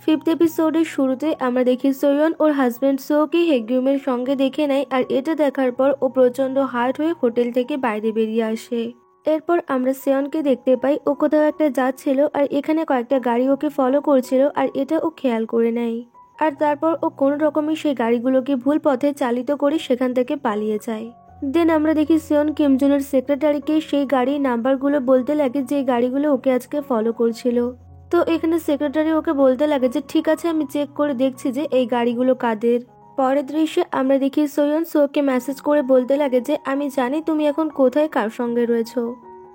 Fifth এপিসোডের শুরুতে আমরা দেখি সোয়ন ওর হাজবেন্ড সোকে হেগিউমের সঙ্গে দেখে নেয়, আর এটা দেখার পর ও প্রচন্ড হার্ট হয়ে হোটেল থেকে বাইরে বেরিয়ে আসে। এরপর আমরা সেয়নকে দেখতে পাই ও কোথাও একটা যাচ্ছিল, আর এখানে কয়েকটা গাড়ি ওকে ফলো করছিল, আর এটা ও খেয়াল করে নেয়। আর তারপর ও কোনো রকমে সেই গাড়িগুলোকে ভুল পথে চালিত করে সেখান থেকে পালিয়ে যায়। দেন আমরা দেখি সেয়ন কিমজুনের সেক্রেটারিকে সেই গাড়ির নাম্বারগুলো বলতে লাগে যে গাড়িগুলো ওকে আজকে ফলো করছিল। তো এখানে সেক্রেটারি ওকে বলতে লাগে যে ঠিক আছে, আমি চেক করে দেখছি যে এই গাড়িগুলো কাদের। পরের দৃশ্যে আমরা দেখি সোয়ন সোকে মেসেজ করে বলতে লাগে যে আমি জানি তুমি এখন কোথায় কার সঙ্গে রয়েছো।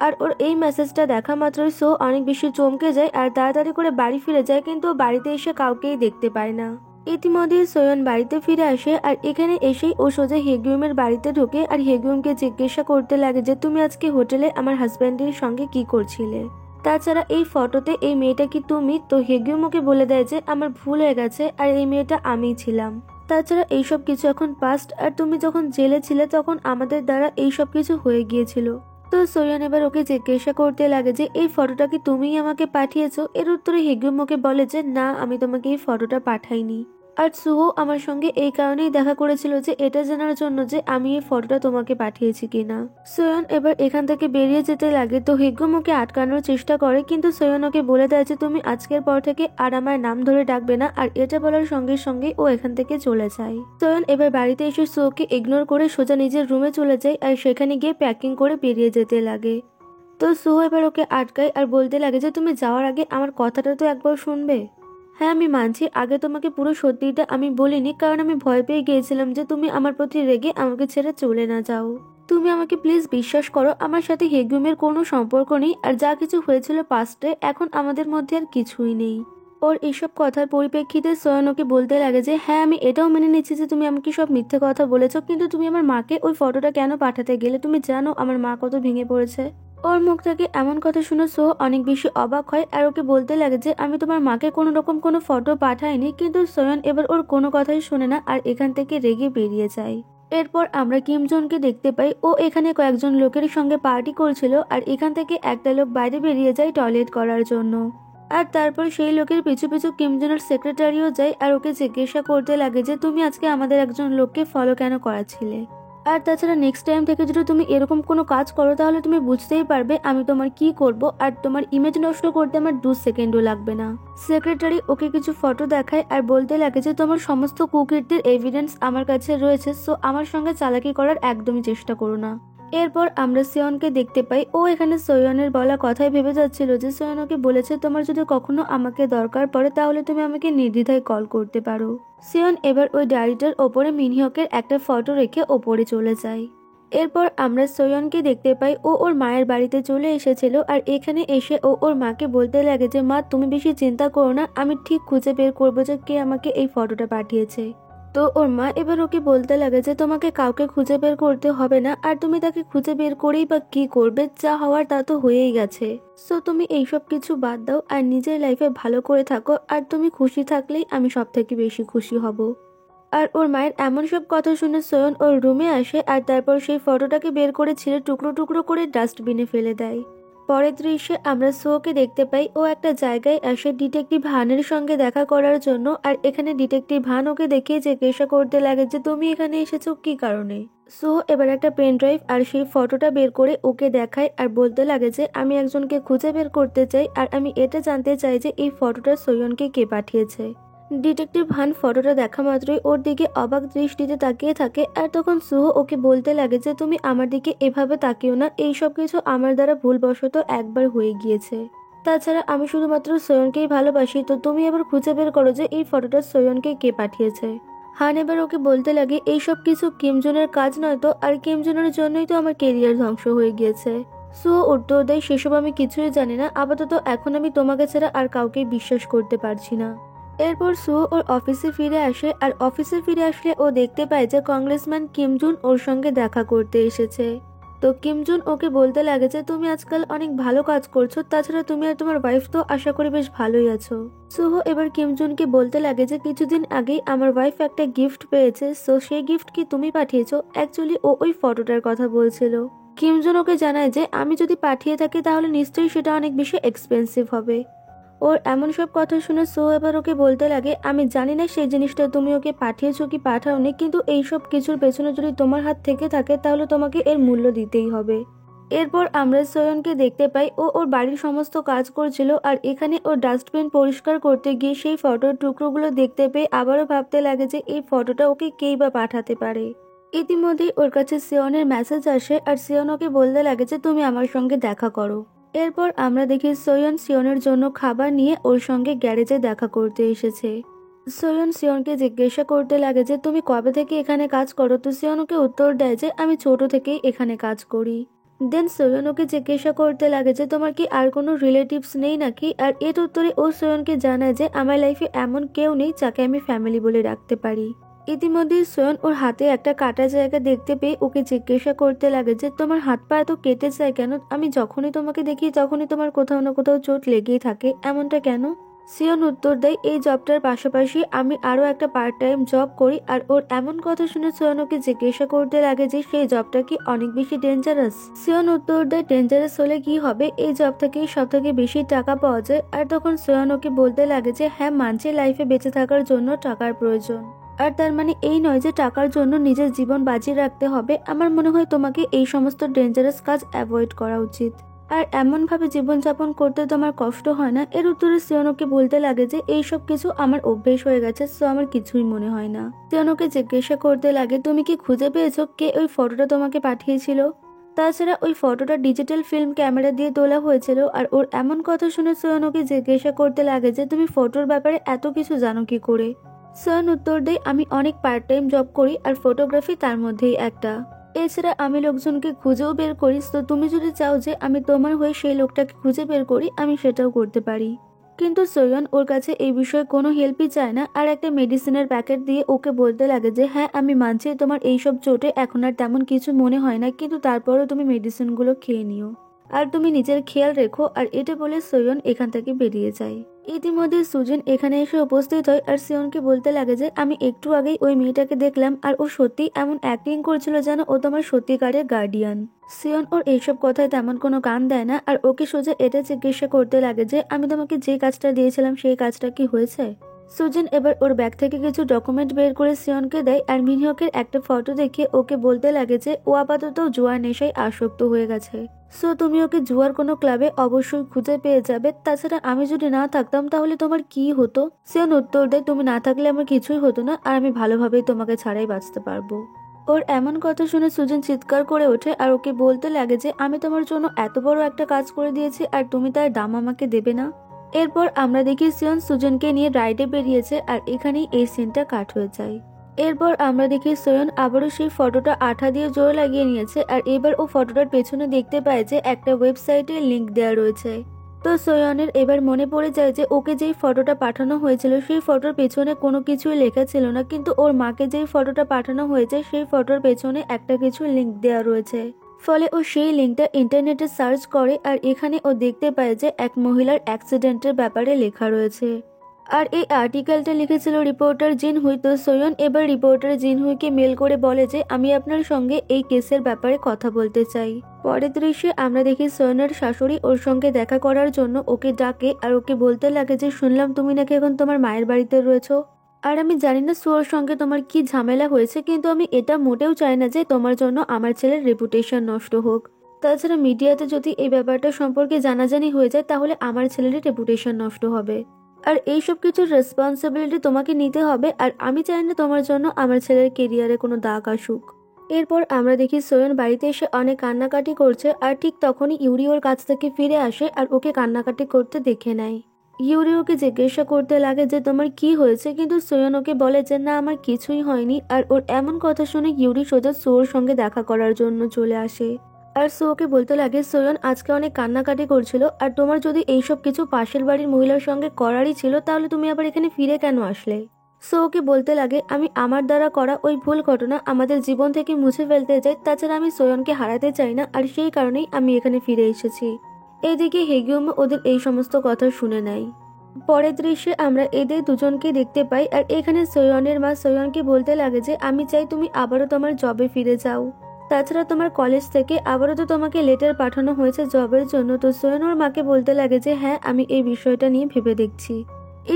আর ওর এই মেসেজটা দেখা মাত্রই সো অনেক বেশি চমকে যায় আর তাড়াতাড়ি করে বাড়ি ফিরে যায়, কিন্তু ও বাড়িতে এসে কাউকেই দেখতে পায় না। ইতিমধ্যে সোয়ন বাড়িতে ফিরে আসে, আর এখানে এসেই ও সোজা হেগিউমের বাড়িতে ঢোকে আর হেগিউমকে জিজ্ঞাসা করতে লাগে যে তুমি আজকে হোটেলে আমার হাজব্যান্ডের সঙ্গে কি করছিলে। তাছাড়া এই ফটোতে এই মেয়েটা কি তুমি? তো হেগিউম ওকে বলে দেয় যে আমার ভুল হয়ে গেছে আর এই মেয়েটা আমিই ছিলাম। তাছাড়া এইসব কিছু এখন পাস্ট, আর তুমি যখন জেলে ছিলে তখন আমাদের দ্বারা এইসব কিছু হয়ে গিয়েছিল। তো সোয়ান এবার ওকে জিজ্ঞাসা করতে লাগে যে এই ফটোটা কি তুমিই আমাকে পাঠিয়েছো? এর উত্তরে হেগিউম ওকে বলে যে না, আমি তোমাকে এই ফটোটা পাঠাইনি। আর সুহো আমার সঙ্গে এই কারণেই দেখা করেছিল যে এটা জানার জন্য যে আমি এই ফটোটা তোমাকে পাঠিয়েছি কিনা। সোয়ন এবার এখান থেকে বেরিয়ে যেতে লাগে, তো হেগিউম ওকে আটকানোর চেষ্টা করে, কিন্তু সোয়ন ওকে বলে দেয় যে তুমি আজকের পর থেকে আর আমার নাম ধরে ডাকবে না। আর এটা বলার সঙ্গে সঙ্গে ও এখান থেকে চলে যায়। সোয়ন এবার বাড়িতে এসে সোকে ইগনোর করে সোজা নিজের রুমে চলে যায় আর সেখানে গিয়ে প্যাকিং করে বেরিয়ে যেতে লাগে। তো সুহো এবার ওকে আটকায় আর বলতে লাগে যে তুমি যাওয়ার আগে আমার কথাটা তো একবার শুনবে। হ্যাঁ, আমি মানছি আগে তোমাকে পুরো সত্যিটা আমি বলিনি, কারণ আমি ভয় পেয়ে গিয়েছিলাম যে তুমি আমার প্রতি রেগে আমাকে ছেড়ে চলে না যাও। তুমি আমাকে প্লিজ বিশ্বাস করো, আমার সাথে হেগিউমের কোনো সম্পর্ক নেই, আর যা কিছু হয়েছিল পাস্টে এখন আমাদের মধ্যে আর কিছুই নেই। ওর এইসব কথার পরিপ্রেক্ষিতে সোয়ান ওকে বলতে লাগে যে হ্যাঁ, আমি এটাও মেনে নিচ্ছি যে তুমি আমাকে সব মিথ্যে কথা বলেছো, কিন্তু তুমি আমার মাকে ওই ফটোটা কেন পাঠাতে গেলে? তুমি জানো আমার মা কত ভেঙে পড়েছে। ওর মুখ থেকে এমন কথা শুনে সো অনেক বেশি অবাক হয় আর ওকে বলতে লাগে যে আমি তোমার মাকে কোনো রকম কোনো ফটো পাঠাইনি, কিন্তু সোয়ান এবার ওর কোনো কথাই শোনে না আর এখান থেকে রেগে বেরিয়ে যায়। এরপর আমরা কিমজনকে দেখতে পাই, ও এখানে কয়েকজন লোকের সঙ্গে পার্টি করছিল, আর এখান থেকে একটা লোক বাইরে বেরিয়ে যায় টয়লেট করার জন্য। আর তারপর সেই লোকের পিছু পিছু কিমজনের সেক্রেটারিও যায় আর ওকে জিজ্ঞাসা করতে লাগে যে তুমি আজকে আমাদের একজন লোককে ফলো কেন করাচ্ছিলে। আর তাছাড়া নেক্সট টাইম থেকে যদি তুমি এরকম কোনো কাজ করো তাহলে তুমি বুঝতেই পারবে আমি তোমার কি করব, আর তোমার ইমেজ নষ্ট করতে আমার 2 সেকেন্ডও লাগবে না। সেক্রেটারি ওকে কিছু ফটো দেখায় আর বলতে লাগে যে তোমার সমস্ত কুকীর্তির এভিডেন্স আমার কাছে রয়েছে, সো আমার সঙ্গে চালাকি করার একদমই চেষ্টা করো না। এরপর আমরা সিয়নকে দেখতে পাই, ও এখানে সোয়নের বলা কথাই ভেবে যাচ্ছিল যে সোয়ন ওকে বলেছে তোমার যদি কখনো আমাকে দরকার পড়ে তাহলে তুমি আমাকে নির্দ্বিধায় কল করতে পারো। সিয়ন এবার ওই ডায়েরিটার ওপরে মিনহিয়কের একটা ফটো রেখে ওপরে চলে যায়। এরপর আমরা সোয়নকে দেখতে পাই, ও ওর মায়ের বাড়িতে চলে এসেছিল, আর এখানে এসে ও ওর মাকে বলতে লাগে যে মা তুমি বেশি চিন্তা করো না, আমি ঠিক খুঁজে বের করবো যে কে আমাকে এই ফটোটা পাঠিয়েছে। তো ওর মা এবার ওকে বলতে লাগে যে তোমাকে কাউকে খুঁজে বের করতে হবে না, আর তুমি তাকে খুঁজে বের করেই বা কি করবে, যা হওয়ার তা তো হয়েই গেছে। সো তুমি এইসব কিছু বাদ দাও আর নিজের লাইফে ভালো করে থাকো, আর তুমি খুশি থাকলেই আমি সব থেকে বেশি খুশি হব। আর ওর মায়ের এমন সব কথা শুনে সোয়ন ওর রুমে আসে আর তারপর সেই ফটোটাকে বের করে ছিঁড়ে টুকরো টুকরো করে ডাস্টবিনে ফেলে দেয়। পরের দৃশ্যে আমরা সোকে দেখতে পাই, ও একটা জায়গায় আসে ডিটেকটিভ হানের সঙ্গে দেখা করার জন্য, আর এখানে ডিটেকটিভ হান ওকে দেখে জিজ্ঞাসা করতে লাগে যে তুমি এখানে এসেছো কি কারণে। সো এবার একটা পেন ড্রাইভ আর সেই ফটোটা বের করে ওকে দেখায় আর বলতে লাগে যে আমি একজনকে খুঁজে বের করতে চাই, আর আমি এটা জানতে চাই যে এই ফটোটা সোয়নকে কে পাঠিয়েছে। ডিটেকটিভ হান ফটোটা দেখা মাত্রই ওর দিকে অবাক দৃষ্টিতে তাকিয়ে থাকে, আর তখন সুহো ওকে বলতে লাগে যে তুমি আমার দিকে এভাবে তাকিও না, এইসব কিছু আমার দ্বারা ভুলবশত একবার হয়ে গিয়েছে। তাছাড়া আমি শুধুমাত্র সোয়নকেই ভালোবাসি, তো তুমি এবার খুঁজে বের করো যে এই ফটোটা সোয়নকে কে পাঠিয়েছে। হান এবার ওকে বলতে লাগে এইসব কিছু কিমজনের কাজ নয় তো, আর কিমজনের জন্যই তো আমার কেরিয়ার ধ্বংস হয়ে গিয়েছে। সুহো উত্তর দেয় সেসব আমি কিছুই জানি না, আপাতত এখন আমি তোমাকে ছাড়া আর কাউকে বিশ্বাস করতে পারছি না। এরপর সুহো ওর অফিসে ফিরে আসে, আর অফিসে ফিরে আসলে ও দেখতে পায় যে কংগ্রেসম্যান কিমজুন ওর সঙ্গে দেখা করতে এসেছে। তো কিমজুন ওকে বলতে লাগে যে তুমি আজকাল অনেক ভালো কাজ করছো, তাছাড়া তুমি আর তোমার ওয়াইফ তো আশা করি বেশ ভালোই আছো। সুহো এবার কিমজুনকে বলতে লাগে যে কিছুদিন আগেই আমার ওয়াইফ একটা গিফট পেয়েছে, সো সেই গিফট কি তুমি পাঠিয়েছো? অ্যাকচুয়ালি ও ওই ফটোটার কথা বলছিল। কিমজুন ওকে জানায় যে আমি যদি পাঠিয়ে থাকি তাহলে নিশ্চয়ই সেটা অনেক বেশি এক্সপেন্সিভ হবে। ওর এমন সব কথা শুনে সো এবার ওকে বলতে লাগে, আমি জানি না সেই জিনিসটা তুমি ওকে পাঠিয়েছো কি পাঠাওনি, কিন্তু এইসব কিছুর পেছনে যদি তোমার হাত থেকে থাকে তাহলে তোমাকে এর মূল্য দিতেই হবে। এরপর আমরা সোয়নকে দেখতে পাই ও ওর বাড়ির সমস্ত কাজ করছিল, আর এখানে ওর ডাস্টবিন পরিষ্কার করতে গিয়ে সেই ফটোর টুকরোগুলো দেখতে পেয়ে আবারও ভাবতে লাগে যে এই ফটোটা ওকে কেই বা পাঠাতে পারে। ইতিমধ্যেই ওর কাছে সিয়নের মেসেজ আসে আর সিয়ন ওকে বলতে লাগে যে তুমি আমার সঙ্গে দেখা করো। এরপর আমরা দেখি সোয়ন সিয়নের জন্য খাবার নিয়ে ওর সঙ্গে গ্যারেজে দেখা করতে এসেছে। সোয়ন সিয়নকে জিজ্ঞাসা করতে লাগে যে তুমি কবে থেকে এখানে কাজ করো, তো সিয়ন ওকে উত্তর দেয় যে আমি ছোট থেকেই এখানে কাজ করি। দেন সোয়ন ওকে জিজ্ঞাসা করতে লাগে যে তোমার কি আর কোনো রিলেটিভস নেই নাকি, আর এর উত্তরে ও সোয়নকে জানায় যে আমার লাইফে এমন কেউ নেই যাকে আমি ফ্যামিলি বলে রাখতে পারি। ইতিমধ্যে সোয়ন ওর হাতে একটা কাটা জায়গা দেখতে পেয়ে ওকে জিজ্ঞাসা করতে লাগে যে তোমার হাত পা এত কেটে যায় কেন, আমি যখনই তোমাকে দেখি তখনই তোমার কোথাও না কোথাও চোট লেগেই থাকে, এমনটা কেন? সিয়ন উত্তর দেয় এই জবটার পাশাপাশি আমি আরো একটা পার্ট টাইম জব করি। আর ওর এমন কথা শুনে সিয়ন ওকে জিজ্ঞাসা করতে লাগে যে সেই জবটা কি অনেক বেশি ডেঞ্জারাস। সিয়ন উত্তর দেয় ডেঞ্জারাস হলে কি হবে, এই জব থেকেই সব থেকে বেশি টাকা পাওয়া যায়। আর তখন সিয়ন ওকে বলতে লাগে যে হ্যাঁ মানছি লাইফে বেঁচে থাকার জন্য টাকার প্রয়োজন, আর তার মানে এই নয় যে টাকার জন্য নিজের জীবন বাজিয়ে রাখতে হবে। আমার মনে হয় তোমাকে এই সমস্ত ডেঞ্জারাস কাজ অ্যাভয়েড করা উচিত, আর এমন ভাবে জীবনযাপন করতে তোমার কষ্ট হয় না। এর উত্তরে সিয়নকে বলতে লাগে যে এইসব কিছু আমার অভ্যেস হয়ে গেছে, সো আমার কিছুই মনে হয় না। সিয়নকে জিজ্ঞাসা করতে লাগে তুমি কি খুঁজে পেয়েছো কে ওই ফটোটা তোমাকে পাঠিয়েছিল? তাছাড়া ওই ফটোটা ডিজিটাল ফিল্ম ক্যামেরা দিয়ে তোলা হয়েছিল। আর ওর এমন কথা শুনে সিয়নকে জিজ্ঞাসা করতে লাগে যে তুমি ফটোর ব্যাপারে এত কিছু জানো কি করে? সিয়ন উত্তর দেয় আমি অনেক পার্ট টাইম জব করি আর ফটোগ্রাফি তার মধ্যেই একটা। এছাড়া আমি লোকজনকে খুঁজেও বের করি, তো তুমি যদি চাও যে আমি তোমার হয়ে সেই লোকটাকে খুঁজে বের করি আমি সেটাও করতে পারি। কিন্তু সোয়ন ওর কাছে এই বিষয়ে কোনো হেল্পই চায় না, আর একটা মেডিসিনের প্যাকেট দিয়ে ওকে বলতে লাগে যে হ্যাঁ আমি মানছি তোমার এইসব চোটে এখন আর তেমন কিছু মনে হয় না, কিন্তু তারপরেও তুমি মেডিসিনগুলো খেয়ে নিও আর তুমি নিজের খেয়াল রেখো। আর এটা বলে সোয়ন এখান থেকে বেরিয়ে যায়। ইতিমধ্যে সুজিন এখানে এসে উপস্থিত হয় আর সিয়নকে বলতে লাগে যে আমি একটু আগেই ওই মেয়েটাকে দেখলাম আর ও সত্যি এমন অ্যাক্টিং করছিল যেন ও তোমার সত্যিকারের গার্ডিয়ান। সিয়ন ওর এইসব কথায় তেমন কোনো কান দেয় না আর ওকে সোজা এটা জিজ্ঞাসা করতে লাগে যে আমি তোমাকে যে কাজটা দিয়েছিলাম সেই কাজটা কি হয়েছে? সুজিন এবার ওর ব্যাগ থেকে কিছু ডকুমেন্ট বের করে সিয়নকে দেয় আর মিনহকের একটা ফটো দেখে ওকে বলতে লাগে যে ও আপাতত জুয়ার নেশায় আসক্ত হয়ে গেছে, সো তুমি ওকে জুয়ার কোনো ক্লাবে অবশ্যই খুঁজে পেয়ে যাবে। তাছাড়া আমি যদি না থাকতাম তাহলে তোমার কি হতো? সিয়ন উত্তর দেয় তুমি না থাকলে আমার কিছুই হতো না, আর আমি ভালোভাবেই তোমাকে ছাড়াই বাঁচতে পারবো। ওর এমন কথা শুনে সুজিন চিৎকার করে ওঠে আর ওকে বলতে লাগে যে আমি তোমার জন্য এত বড় একটা কাজ করে দিয়েছি আর তুমি তার দাম আমাকে দেবে না? এরপর আমরা দেখি সিয়ন সুজনকে নিয়ে রাইডে বেরিয়েছে আর এখানেই এই সিনটা কাট হয়ে যায়। এরপর আমরা দেখি সোয়ন আবারও সেই ফটোটা আঠা দিয়ে জোর লাগিয়ে নিয়েছে আর এবার ও ফটোটার পেছনে দেখতে পায় যে একটা ওয়েবসাইটে লিংক দেওয়া রয়েছে। তো সোয়নের এবার মনে পড়ে যায় যে ওকে যেই ফটোটা পাঠানো হয়েছিল সেই ফটোর পেছনে কোনো কিছুই লেখা ছিল না, কিন্তু ওর মাকে যেই ফটোটা পাঠানো হয়েছে সেই ফটোর পেছনে একটা কিছু লিংক দেওয়া রয়েছে। ফলে ও সেই লিঙ্কটা ইন্টারনেটে সার্চ করে আর এখানে ও দেখতে পায় যে এক মহিলার অ্যাক্সিডেন্টের ব্যাপারে লেখা রয়েছে। আর এই আর্টিকেলটা লিখেছিল রিপোর্টার জিনহুই। তো সোয়ন এবার রিপোর্টার জিনহুইকে মেল করে বলে যে আমি আপনার সঙ্গে এই কেসের ব্যাপারে কথা বলতে চাই। পরের দৃশ্যে আমরা দেখি সোয়নের শাশুড়ি ওর সঙ্গে দেখা করার জন্য ওকে ডাকে আর ওকে বলতে লাগে যে শুনলাম তুমি নাকি এখন তোমার মায়ের বাড়িতে রয়েছো, আর আমি জানি না সোর সঙ্গে তোমার কি ঝামেলা হয়েছে, কিন্তু আমি এটা মোটেও চাই না যে তোমার জন্য আমার ছেলের রেপুটেশন নষ্ট হোক। তাছাড়া মিডিয়াতে যদি এই ব্যাপারটা সম্পর্কে জানাজানি হয়ে যায় তাহলে আমার ছেলেরই রেপুটেশন নষ্ট হবে, আর এইসব কিছুর রেসপন্সিবিলিটি তোমাকে নিতে হবে। আর আমি চাই না তোমার জন্য আমার ছেলের কেরিয়ারে কোনো দাগ আসুক। এরপর আমরা দেখি সোয়ন বাড়িতে এসে অনেক কান্নাকাটি করছে আর ঠিক তখনই ইউরি ওর কাছ থেকে ফিরে আসে আর ওকে কান্নাকাটি করতে দেখে নেয়। ইউরি ওকে জিজ্ঞাসা করতে লাগে যে তোমার কি হয়েছে, কিন্তু সোয়ন ওকে বলে যে না আমার কিছুই হয়নি। আর ওর এমন কথা শুনে ইউরি সোজা সোর সঙ্গে দেখা করার জন্য চলে আসে আর সোকে বলতে লাগে সোয়ন আজকে অনেক কান্নাকাটি করছিল আর তোমার যদি এইসব কিছু পাশের বাড়ির মহিলার সঙ্গে করারই ছিল তাহলে তুমি আবার এখানে ফিরে কেন আসলে? সোকে বলতে লাগে আমি আমার দ্বারা করা ওই ভুল ঘটনা আমাদের জীবন থেকে মুছে ফেলতে চাই, তাছাড়া আমি সোয়নকে হারাতে চাই না, আর সেই কারণেই আমি এখানে ফিরে এসেছি। এদিকে হেগিউম ওদের এই সমস্ত কথা শুনে নেয়। পরের দৃশ্যে আমরা এদের দুজনকে দেখতে পাই আর এখানে সোয়নের মা সোয়নকে বলতে লাগে যে আমি চাই তুমি আবারও তোমার জবে ফিরে যাও। তাছাড়া তোমার কলেজ থেকে আবারও তো তোমাকে লেটার পাঠানো হয়েছে জবের জন্য। তো সোয়েন ওর মাকে বলতে লাগে যে হ্যাঁ, আমি এই বিষয়টা নিয়ে ভেবে দেখছি।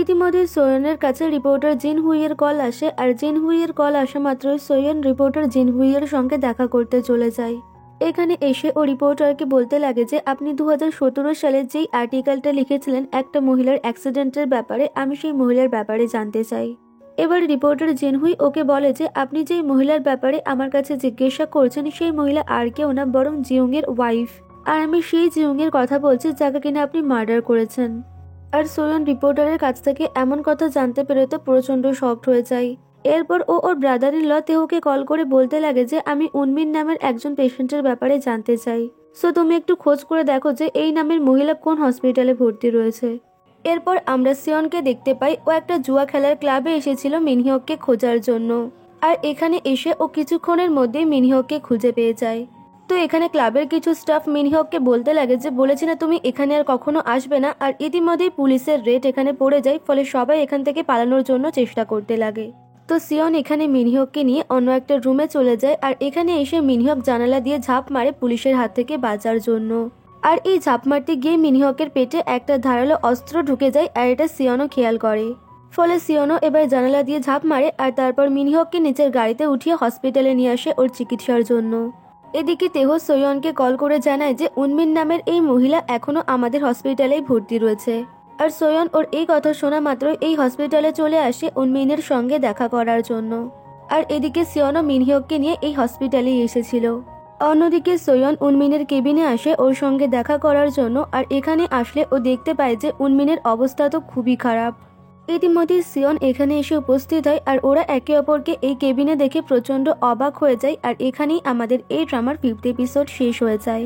ইতিমধ্যে সোয়েনের কাছে রিপোর্টার জিন হুইয়ের কল আসে, আর জিন হুইয়ের কল আসা মাত্রই সোয়েন রিপোর্টার জিন হুইয়ের সঙ্গে দেখা করতে চলে যায়। এখানে এসে ও রিপোর্টারকে বলতে লাগে যে আপনি 2017 সালে যেই আর্টিকেলটা লিখেছিলেন একটা মহিলার অ্যাক্সিডেন্টের ব্যাপারে, আমি সেই মহিলার ব্যাপারে জানতে চাই। এবার রিপোর্টার জিনহুই ওকে বলে যে আপনি যেই মহিলার ব্যাপারে আমার কাছে জিজ্ঞাসা করছেন সেই মহিলা আর কেউ না, বরং জিউংয়ের ওয়াইফ। আর আমি সেই জিউংয়ের কথা বলছি যাকে কিনা আপনি মার্ডার করেছেন। আর সোয়ন রিপোর্টারের কাছ থেকে এমন কথা জানতে পেরে তো প্রচন্ড শকড হয়ে যায়। এরপর ও ওর ব্রাদার ইন ল তেহোকে কল করে বলতে লাগে যে আমি উনমিন নামের একজন পেশেন্টের ব্যাপারে জানতে চাই। সো তুমি একটু খোঁজ করে দেখো যে এই নামের মহিলা কোন হসপিটালে ভর্তি রয়েছে। এরপর আমরা সিয়নকে দেখতে পাই, ও একটা জুয়া খেলার ক্লাবে এসেছিল মিনহিয়ককে খোঁজার জন্য। আর এখানে এসে ও কিছুক্ষণের মধ্যেই মিনহিয়ককে খুঁজে পেয়ে যায়। তো এখানে ক্লাবের কিছু স্টাফ মিনহিয়ককে বলতে লাগে যে বলেছি না তুমি এখানে আর কখনো আসবে না। আর ইতিমধ্যেই পুলিশের রেড এখানে পড়ে যায়, ফলে সবাই এখান থেকে পালানোর জন্য চেষ্টা করতে লাগে। তো সিয়ন এখানে মিনহিয়ককে নিয়ে অন্য একটা রুমে চলে যায়, আর এখানে এসে মিনহিয়ক জানালা দিয়ে ঝাঁপ মারে পুলিশের হাত থেকে বাঁচার জন্য। আর এই ঝাঁপ মারতে গিয়ে মিনহিয়কের পেটে একটা ধারালো অস্ত্র ঢুকে যায়, আর এটা সিয়নও খেয়াল করে। ফলে সিয়নও এবার জানালা দিয়ে ঝাঁপ মারে, আর তারপর মিনহিয়ককে নিচের গাড়িতে উঠিয়ে হসপিটালে নিয়ে আসে ওর চিকিৎসার জন্য। এদিকে তেহো সোয়নকে কল করে জানায় যে উনমিন নামের এই মহিলা এখনো আমাদের হসপিটালেই ভর্তি রয়েছে। আর সোয়ন ওর এই কথা শোনা মাত্র এই হসপিটালে চলে আসে উনমিনের সঙ্গে দেখা করার জন্য। আর এদিকে সিয়নও মিনহিয়ককে নিয়ে এই হসপিটালেই এসেছিল। অন্যদিকে সোয়ন উনমিনের কেবিনে আসে ওর সঙ্গে দেখা করার জন্য। আর এখানে আসলে ও দেখতে পায় যে উনমিনের অবস্থা তো খুবই খারাপ। ইতিমধ্যে সিয়ন এখানে এসে উপস্থিত হয়, আর ওরা একে অপরকে এই কেবিনে দেখে প্রচন্ড অবাক হয়ে যায়। আর এখানেই আমাদের এই ড্রামার 5th এপিসোড শেষ হয়ে যায়।